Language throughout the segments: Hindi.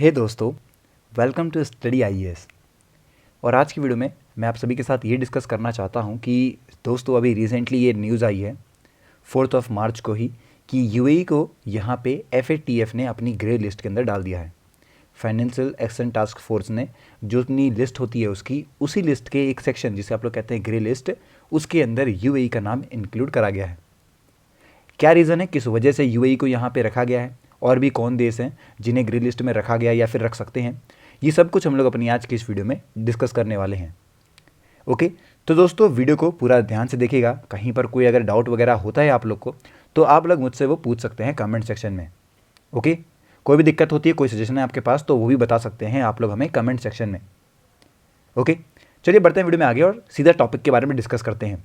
हे दोस्तों, वेलकम टू स्टडी आईएएस। और आज की वीडियो में मैं आप सभी के साथ ये डिस्कस करना चाहता हूँ कि दोस्तों अभी रिसेंटली ये न्यूज़ आई है 4 मार्च को ही कि यूएई को यहाँ पे एफएटीएफ ने अपनी ग्रे लिस्ट के अंदर डाल दिया है। फाइनेंशियल एक्शन टास्क फोर्स ने जो अपनी लिस्ट होती है उसकी उसी लिस्ट के एक सेक्शन जिसे आप लोग कहते हैं ग्रे लिस्ट, उसके अंदर यूएई का नाम इंक्लूड करा गया है। क्या रीज़न है, किस वजह से यूएई को यहाँ पे रखा गया है, और भी कौन देश हैं जिन्हें ग्रे लिस्ट में रखा गया या फिर रख सकते हैं, ये सब कुछ हम लोग अपनी आज की इस वीडियो में डिस्कस करने वाले हैं। ओके, तो दोस्तों वीडियो को पूरा ध्यान से देखिएगा। कहीं पर कोई अगर डाउट वगैरह होता है आप लोग को तो आप लोग मुझसे वो पूछ सकते हैं कमेंट सेक्शन में। ओके, कोई भी दिक्कत होती है, कोई सजेशन है आपके पास तो वो भी बता सकते हैं आप लोग हमें कमेंट सेक्शन में। ओके, चलिए बढ़ते हैं वीडियो में आगे और सीधा टॉपिक के बारे में डिस्कस करते हैं।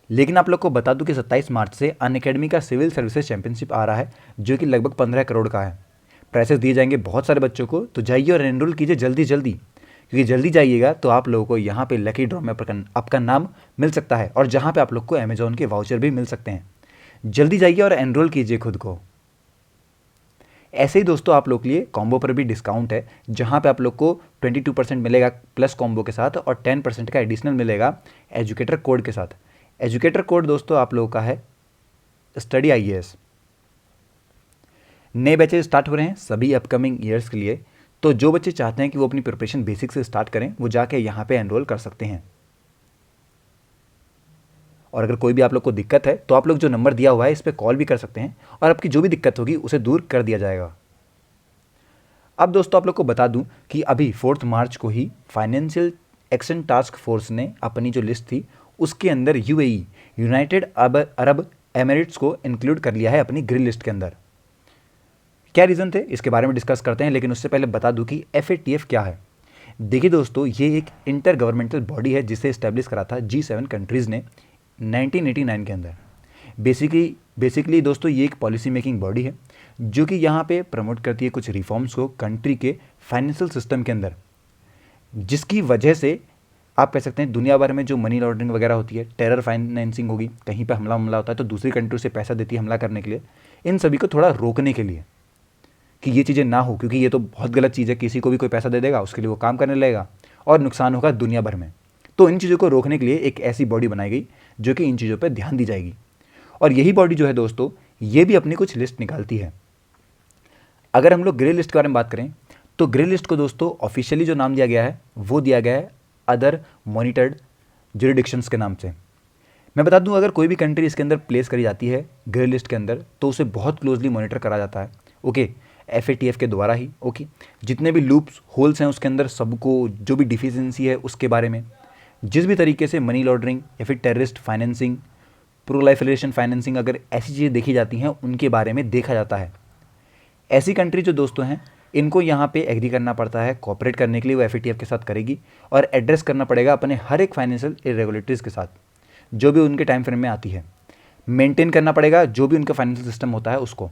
लेकिन आप लोग को बता दूं कि 27 मार्च से अनअकैडमी का सिविल सर्विसेज चैंपियनशिप आ रहा है जो कि लगभग 15 करोड़ का है। प्राइसेस दिए जाएंगे बहुत सारे बच्चों को, तो जाइए और एनरोल कीजिए जल्दी जल्दी, क्योंकि जल्दी जाइएगा तो आप लोगों को यहाँ पे लकी ड्रॉ में आपका नाम मिल सकता है और जहाँ पे आप लोग को अमेजोन के वाउचर भी मिल सकते हैं। जल्दी जाइए और एनरोल कीजिए खुद को। ऐसे ही दोस्तों आप लोग के लिए कॉम्बो पर भी डिस्काउंट है, जहाँ पे आप लोग को 22% मिलेगा प्लस कॉम्बो के साथ और 10% का एडिशनल मिलेगा एजुकेटर कोड के साथ। एजुकेटर कोड दोस्तों आप लोगों का है स्टडी आईएएस। नए बैचेज स्टार्ट हो रहे हैं सभी अपकमिंग ईयर्स के लिए, तो जो बच्चे चाहते हैं कि वो अपनी प्रिपरेशन बेसिक से स्टार्ट करें वो जाके यहाँ पे एनरोल कर सकते हैं। और अगर कोई भी आप लोग को दिक्कत है तो आप लोग जो नंबर दिया हुआ है इस पर कॉल भी कर सकते हैं और आपकी जो भी दिक्कत होगी उसे दूर कर दिया जाएगा। अब दोस्तों आप लोग को बता दूं कि अभी 4 मार्च को ही फाइनेंशियल एक्शन टास्क फोर्स ने अपनी जो लिस्ट थी उसके अंदर यूएई यूनाइटेड अरब एमिरेट्स को इंक्लूड कर लिया है अपनी ग्रे लिस्ट के अंदर। क्या रीज़न थे इसके बारे में डिस्कस करते हैं, लेकिन उससे पहले बता दूं कि एफएटीएफ क्या है। देखिए दोस्तों, ये एक इंटर गवर्नमेंटल बॉडी है जिसे इस्टेब्लिश करा था G7 कंट्रीज़ ने 1989 के अंदर। बेसिकली दोस्तों ये एक पॉलिसी मेकिंग बॉडी है जो कि यहाँ पे प्रमोट करती है कुछ रिफॉर्म्स को कंट्री के फाइनेंशियल सिस्टम के अंदर, जिसकी वजह से आप कह सकते हैं दुनिया भर में जो मनी लॉन्ड्रिंग वगैरह होती है, टेरर फाइनेंसिंग होगी, कहीं पे हमला होता है तो दूसरी कंट्री से पैसा देती है हमला करने के लिए, इन सभी को थोड़ा रोकने के लिए कि ये चीज़ें ना हो, क्योंकि ये तो बहुत गलत चीज़ है। किसी को भी कोई पैसा दे देगा उसके लिए वो काम करने लगेगा और नुकसान होगा दुनिया भर में। तो इन चीज़ों को रोकने के लिए एक ऐसी बॉडी बनाई गई जो कि इन चीज़ों पर ध्यान दी जाएगी। और यही बॉडी जो है दोस्तों ये भी अपनी कुछ लिस्ट निकालती है। अगर हम लोग ग्रे लिस्ट के बारे में बात करें तो ग्रे लिस्ट को दोस्तों ऑफिशियली जो नाम दिया गया है वो दिया गया है अदर मॉनिटर्ड जुरिडिक्शंस के नाम से। मैं बता दूं, अगर कोई भी कंट्री इसके अंदर प्लेस करी जाती है ग्रे लिस्ट के अंदर तो उसे बहुत क्लोजली मॉनिटर करा जाता है। ओके, एफएटीएफ के द्वारा ही। ओके, जितने भी लूप्स होल्स हैं उसके अंदर सबको, जो भी डिफिशियंसी है उसके बारे में, जिस भी तरीके से मनी लॉन्ड्रिंग या फिर टेररिस्ट फाइनेंसिंग, प्रोलाइफरेशन फाइनेंसिंग, अगर ऐसी चीज़ें देखी जाती हैं उनके बारे में देखा जाता है। ऐसी कंट्री जो दोस्तों हैं इनको यहाँ पे एग्री करना पड़ता है कोऑपरेट करने के लिए, वो एफएटीएफ के साथ करेगी और एड्रेस करना पड़ेगा अपने हर एक फाइनेंशियल इरेगुलेटरीज के साथ जो भी उनके टाइम फ्रेम में आती है। मेंटेन करना पड़ेगा जो भी उनका फाइनेंशियल सिस्टम होता है उसको।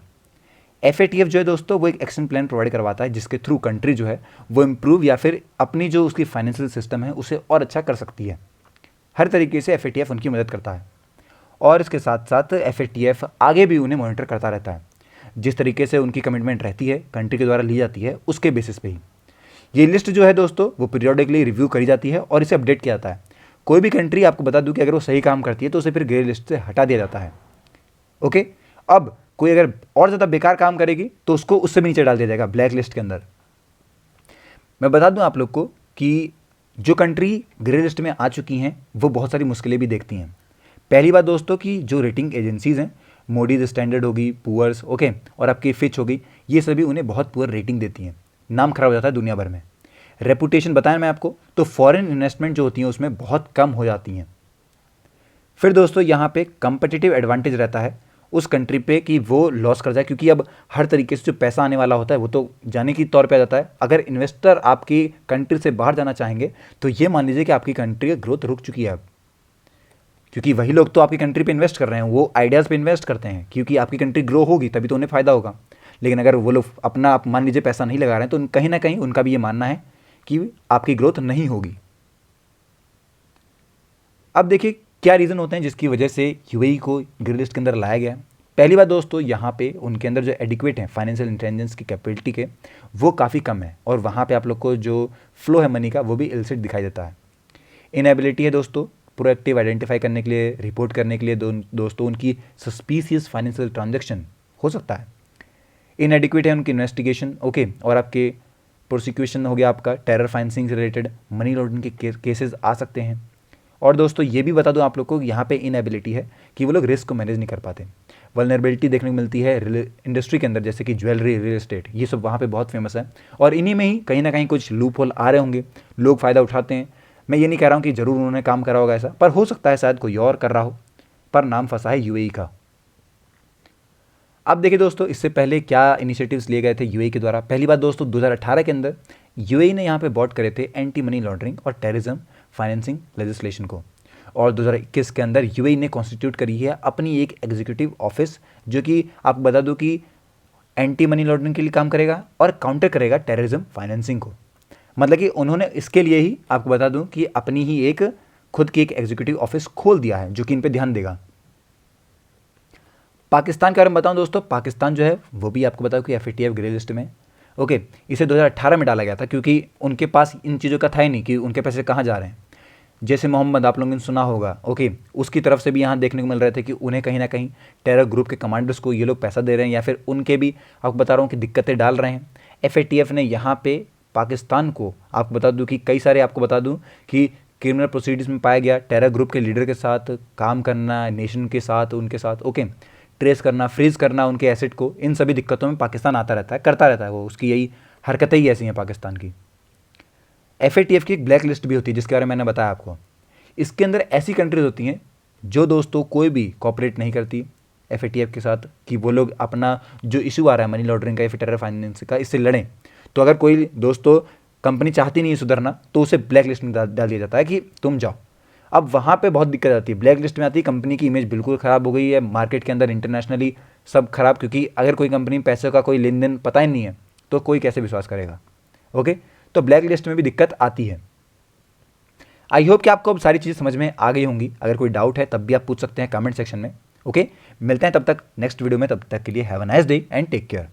एफएटीएफ जो है दोस्तों वो एक एक्शन प्लान प्रोवाइड करवाता है जिसके थ्रू कंट्री जो है वो इम्प्रूव या फिर अपनी जो उसकी फाइनेंशियल सिस्टम है उसे और अच्छा कर सकती है। हर तरीके से एफएटीएफ उनकी मदद करता है और इसके साथ साथ एफएटीएफ आगे भी उन्हें मॉनिटर करता रहता है। जिस तरीके से उनकी कमिटमेंट रहती है कंट्री के द्वारा ली जाती है उसके बेसिस पे ही ये लिस्ट जो है दोस्तों वो पीरियोडिकली रिव्यू करी जाती है और इसे अपडेट किया जाता है। कोई भी कंट्री आपको बता दूं कि अगर वो सही काम करती है तो उसे फिर ग्रे लिस्ट से हटा दिया जाता है। ओके, अब कोई अगर और ज़्यादा बेकार काम करेगी तो उसको उससे भी नीचे डाल दिया जाएगा ब्लैक लिस्ट के अंदर। मैं बता दूं आप लोग को कि जो कंट्री ग्रे लिस्ट में आ चुकी हैं वो बहुत सारी मुश्किलें भी देखती हैं। पहली बात दोस्तों कि जो रेटिंग एजेंसीज हैं, मोडीज स्टैंडर्ड होगी, पुअर्स, ओके, और आपकी फिच होगी, ये सभी उन्हें बहुत पुअर रेटिंग देती हैं। नाम खराब हो जाता है दुनिया भर में। रेपुटेशन बताएं मैं आपको तो फॉरेन इन्वेस्टमेंट जो होती हैं उसमें बहुत कम हो जाती हैं। फिर दोस्तों यहाँ पे कंपटीटिव एडवांटेज रहता है उस कंट्री पे कि वो लॉस कर जाए, क्योंकि अब हर तरीके से जो पैसा आने वाला होता है वो तो जाने की तौर पे आ जाता है। अगर इन्वेस्टर आपकी कंट्री से बाहर जाना चाहेंगे तो ये मान लीजिए कि आपकी कंट्री की ग्रोथ रुक चुकी है अब, क्योंकि वही लोग तो आपकी कंट्री पे इन्वेस्ट कर रहे हैं, वो आइडियाज़ पे इन्वेस्ट करते हैं, क्योंकि आपकी कंट्री ग्रो होगी तभी तो उन्हें फ़ायदा होगा। लेकिन अगर वो लोग अपना आप मान लीजिए पैसा नहीं लगा रहे हैं तो कहीं ना कहीं उनका भी ये मानना है कि आपकी ग्रोथ नहीं होगी। अब देखिए क्या रीज़न होते हैं जिसकी वजह से यूएई को ग्रे लिस्ट के अंदर लाया गया। पहली बात दोस्तों, यहाँ पे उनके अंदर जो एडिक्वेट है फाइनेंशियल इंटेलिजेंस की कैपेबिलिटी के, वो काफ़ी कम है, और वहाँ पे आप लोग को जो फ्लो है मनी का वो भी इलसिट दिखाई देता है। इनएबिलिटी है दोस्तों प्रोएक्टिव आइडेंटिफाई करने के लिए, रिपोर्ट करने के लिए दोस्तों उनकी सस्पिशियस फाइनेंशियल ट्रांजैक्शन हो सकता है। इनएडिक्वेट है उनकी इन्वेस्टिगेशन, ओके, और आपके प्रोसिक्यूशन हो गया, आपका टेरर फाइनेंसिंग से रिलेटेड मनी लॉन्ड्रिंग के केसेस आ सकते हैं। और दोस्तों ये भी बता दूं आप लोग को, यहाँ पे इनएबिलिटी है कि वो लोग रिस्क को मैनेज नहीं कर पाते। वल्नरेबिलिटी देखने को मिलती है इंडस्ट्री के अंदर, जैसे कि ज्वेलरी, रियल एस्टेट, ये सब वहाँ पे बहुत फेमस है, और इन्हीं में ही कहीं ना कहीं कुछ लूप होल आ रहे होंगे, लोग फ़ायदा उठाते हैं। मैं ये नहीं कह रहा हूँ कि ज़रूर उन्होंने काम करा होगा ऐसा, पर हो सकता है शायद कोई और कर रहा हो, पर नाम फंसा है यूएई का। अब देखिए दोस्तों, इससे पहले क्या इनिशिएटिव्स लिए गए थे यूएई के द्वारा। पहली बात दोस्तों, 2018 के अंदर यूएई ने यहाँ पे बॉट करे थे एंटी मनी लॉन्ड्रिंग और टेररिज्म फाइनेंसिंग लेजिस्लेशन को, और 2021 के अंदर यूएई ने कॉन्स्टिट्यूट करी है अपनी एक एग्जीक्यूटिव ऑफिस, जो कि आपको बता दूं कि एंटी मनी लॉन्ड्रिंग के लिए काम करेगा और काउंटर करेगा टेररिज्म फाइनेंसिंग को। मतलब कि उन्होंने इसके लिए ही आपको बता दूं कि अपनी ही एक खुद की एक एग्जीक्यूटिव ऑफिस खोल दिया है, जो कि इन पे ध्यान देगा। पाकिस्तान के बारे में बताऊं दोस्तों, पाकिस्तान जो है वो भी आपको बताऊं कि एफएटीएफ ग्रे लिस्ट में, ओके, इसे 2018 में डाला गया था, क्योंकि उनके पास इन चीज़ों का था ही नहीं कि उनके पैसे कहाँ जा रहे हैं। जैसे मोहम्मद, आप लोगों ने सुना होगा, ओके, उसकी तरफ से भी यहाँ देखने को मिल रहे थे कि उन्हें कहीं ना कहीं टेरर ग्रुप के कमांडर्स को ये लोग पैसा दे रहे हैं, या फिर उनके भी आपको बता रहा हूँ कि दिक्कतें डाल रहे हैं। एफएटीएफ ने यहाँ पे पाकिस्तान को, आपको बता दूँ कि कई सारे, आपको बता दूँ कि क्रिमिनल प्रोसीडिंग्स में पाया गया, टेरर ग्रुप के लीडर के साथ काम करना, नेशन के साथ, उनके साथ, ओके, ट्रेस करना, फ्रीज करना उनके एसेट को, इन सभी दिक्कतों में पाकिस्तान आता रहता है, करता रहता है, वो उसकी यही हरकतें ही ऐसी हैं पाकिस्तान की। एफएटीएफ की एक ब्लैक लिस्ट भी होती है, जिसके बारे में मैंने बताया आपको। इसके अंदर ऐसी कंट्रीज होती हैं जो दोस्तों कोई भी कॉपरेट नहीं करती एफएटीएफ के साथ, कि वो लोग अपना जो इशू आ रहा है मनी लॉन्ड्रिंग का या फिर टेरर फाइनेंस का, इससे लड़ें। तो अगर कोई दोस्तों कंपनी चाहती नहीं है सुधरना, तो उसे ब्लैक लिस्ट में डाल दिया जाता है कि तुम जाओ। अब वहाँ पे बहुत दिक्कत आती है, ब्लैक लिस्ट में आती है, कंपनी की इमेज बिल्कुल ख़राब हो गई है, मार्केट के अंदर इंटरनेशनली सब खराब, क्योंकि अगर कोई कंपनी पैसे का कोई लेन देन पता ही नहीं है तो कोई कैसे विश्वास करेगा, ओके। तो ब्लैक लिस्ट में भी दिक्कत आती है। आई होप कि आपको अब सारी चीज़ समझ में आ गई होंगी। अगर कोई डाउट है तब भी आप पूछ सकते हैं कमेंट सेक्शन में, ओके। मिलते हैं तब तक नेक्स्ट वीडियो में, तब तक के लिए have a nice day and take care.